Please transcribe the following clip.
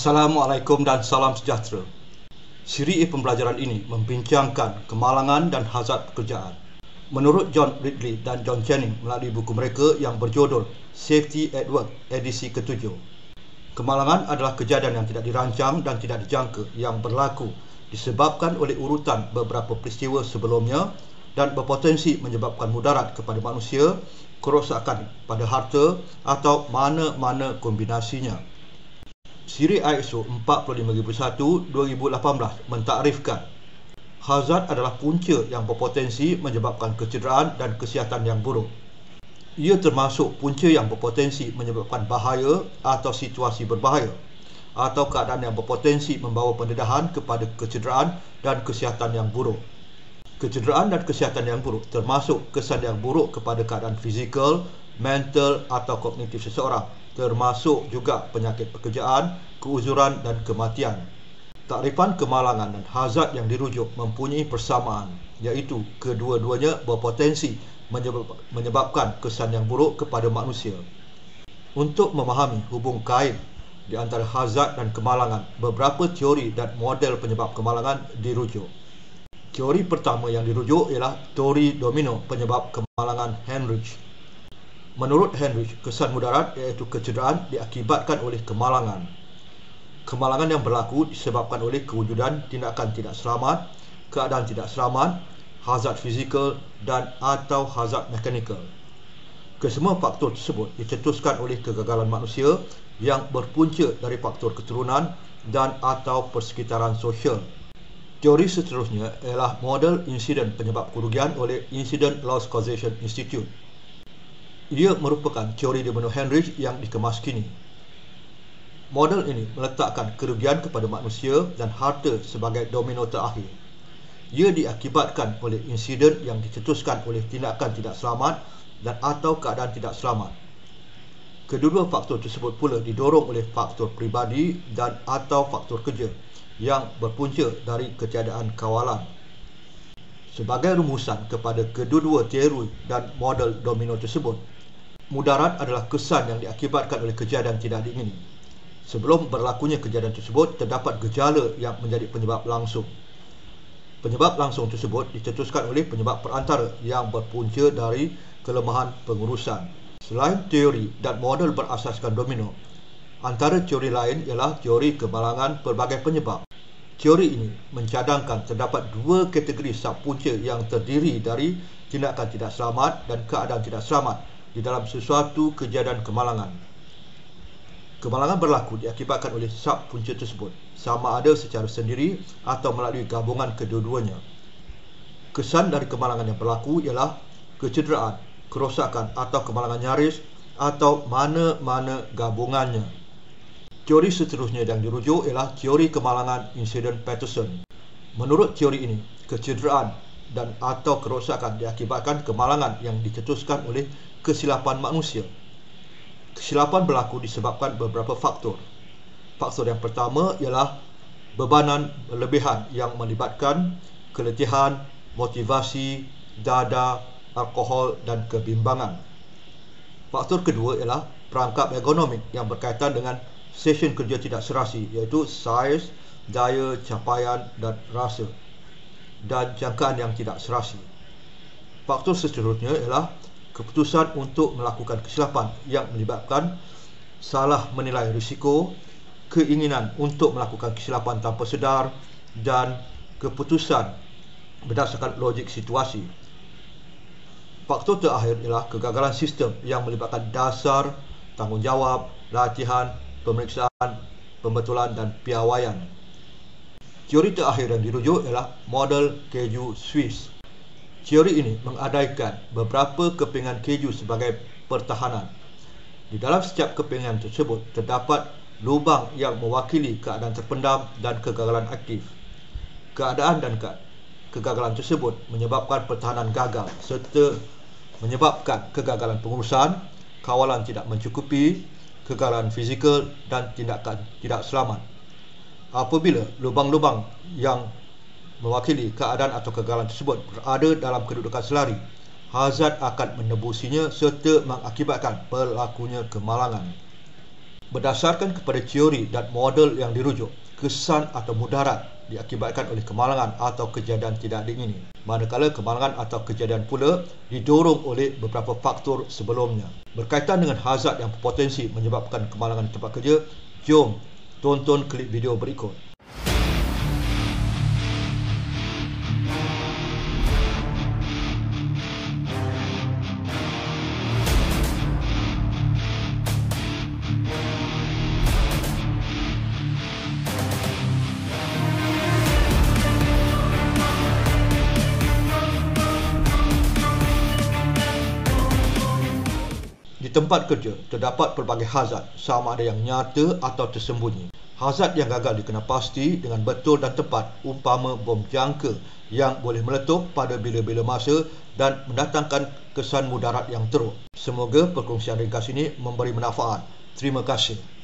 Assalamualaikum dan salam sejahtera. Siri pembelajaran ini membincangkan kemalangan dan hazard pekerjaan. Menurut John Ridley dan John Channing melalui buku mereka yang berjudul Safety at Work, edisi ke-7. Kemalangan adalah kejadian yang tidak dirancang dan tidak dijangka yang berlaku disebabkan oleh urutan beberapa peristiwa sebelumnya dan berpotensi menyebabkan mudarat kepada manusia, kerosakan pada harta atau mana-mana kombinasinya. Siri ISO 45001-2018 mentakrifkan hazard adalah punca yang berpotensi menyebabkan kecederaan dan kesihatan yang buruk. Ia termasuk punca yang berpotensi menyebabkan bahaya atau situasi berbahaya atau keadaan yang berpotensi membawa pendedahan kepada kecederaan dan kesihatan yang buruk. Kecederaan dan kesihatan yang buruk termasuk kesan yang buruk kepada keadaan fizikal, mental atau kognitif seseorang, termasuk juga penyakit pekerjaan, keuzuran dan kematian. Takrifan kemalangan dan hazard yang dirujuk mempunyai persamaan, iaitu kedua-duanya berpotensi menyebabkan kesan yang buruk kepada manusia. Untuk memahami hubung kait di antara hazard dan kemalangan, beberapa teori dan model penyebab kemalangan dirujuk. Teori pertama yang dirujuk ialah teori domino penyebab kemalangan Heinrich. Menurut Heinrich, kesan mudarat iaitu kecederaan diakibatkan oleh kemalangan. Kemalangan yang berlaku disebabkan oleh kewujudan tindakan tidak selamat, keadaan tidak selamat, hazard fizikal dan atau hazard mekanikal. Kesemua faktor tersebut dicetuskan oleh kegagalan manusia yang berpunca dari faktor keturunan dan atau persekitaran sosial. Teori seterusnya ialah model insiden penyebab kerugian oleh Incident Loss Causation Institute. Ia merupakan teori domino Heinrich yang dikemas kini. Model ini meletakkan kerugian kepada manusia dan harta sebagai domino terakhir. Ia diakibatkan oleh insiden yang dicetuskan oleh tindakan tidak selamat dan atau keadaan tidak selamat. Kedua-dua faktor tersebut pula didorong oleh faktor pribadi dan atau faktor kerja yang berpunca dari ketiadaan kawalan. Sebagai rumusan kepada kedua-dua teori dan model domino tersebut, mudarat adalah kesan yang diakibatkan oleh kejadian tidak diingini. Sebelum berlakunya kejadian tersebut, terdapat gejala yang menjadi penyebab langsung. Penyebab langsung tersebut dicetuskan oleh penyebab perantara yang berpunca dari kelemahan pengurusan. Selain teori dan model berasaskan domino, antara teori lain ialah teori kemalangan pelbagai penyebab. Teori ini mencadangkan terdapat dua kategori subpunca yang terdiri dari tindakan tidak selamat dan keadaan tidak selamat di dalam sesuatu kejadian kemalangan. Kemalangan berlaku diakibatkan oleh subpunca tersebut, sama ada secara sendiri atau melalui gabungan kedua-duanya. Kesan dari kemalangan yang berlaku ialah kecederaan, kerosakan atau kemalangan nyaris atau mana-mana gabungannya. Teori seterusnya yang dirujuk ialah teori kemalangan insiden Peterson. Menurut teori ini, kecederaan dan atau kerosakan diakibatkan kemalangan yang dicetuskan oleh kesilapan manusia. Kesilapan berlaku disebabkan beberapa faktor. Faktor yang pertama ialah bebanan berlebihan yang melibatkan keletihan, motivasi, dada, alkohol dan kebimbangan. Faktor kedua ialah perangkap ergonomik yang berkaitan dengan session kerja tidak serasi, iaitu saiz, daya, capaian dan rasa, dan jangkaan yang tidak serasi. Faktor seterusnya ialah keputusan untuk melakukan kesilapan yang melibatkan salah menilai risiko, keinginan untuk melakukan kesilapan tanpa sedar dan keputusan berdasarkan logik situasi. Faktor terakhir ialah kegagalan sistem yang melibatkan dasar, tanggungjawab, latihan, pemeriksaan, pembetulan dan piawaian. Teori terakhir yang dirujuk ialah model keju Swiss. Teori ini mengandaikan beberapa kepingan keju sebagai pertahanan. Di dalam setiap kepingan tersebut terdapat lubang yang mewakili keadaan terpendam dan kegagalan aktif. Keadaan dan kegagalan tersebut menyebabkan pertahanan gagal serta menyebabkan kegagalan pengurusan, kawalan tidak mencukupi, kegagalan fizikal dan tindakan tidak selamat. Apabila lubang-lubang yang mewakili keadaan atau kegagalan tersebut berada dalam kedudukan selari, hazard akan menebusinya serta mengakibatkan berlakunya kemalangan. Berdasarkan kepada teori dan model yang dirujuk, kesan atau mudarat diakibatkan oleh kemalangan atau kejadian tidak diingini, manakala kemalangan atau kejadian pula didorong oleh beberapa faktor sebelumnya. Berkaitan dengan hazard yang berpotensi menyebabkan kemalangan di tempat kerja, jom tonton klip video berikut. Di tempat kerja, terdapat pelbagai hazard, sama ada yang nyata atau tersembunyi. Hazard yang gagal dikenal pasti dengan betul dan tepat, umpama bom jangka yang boleh meletup pada bila-bila masa dan mendatangkan kesan mudarat yang teruk. Semoga perkongsian ringkas ini memberi manfaat. Terima kasih.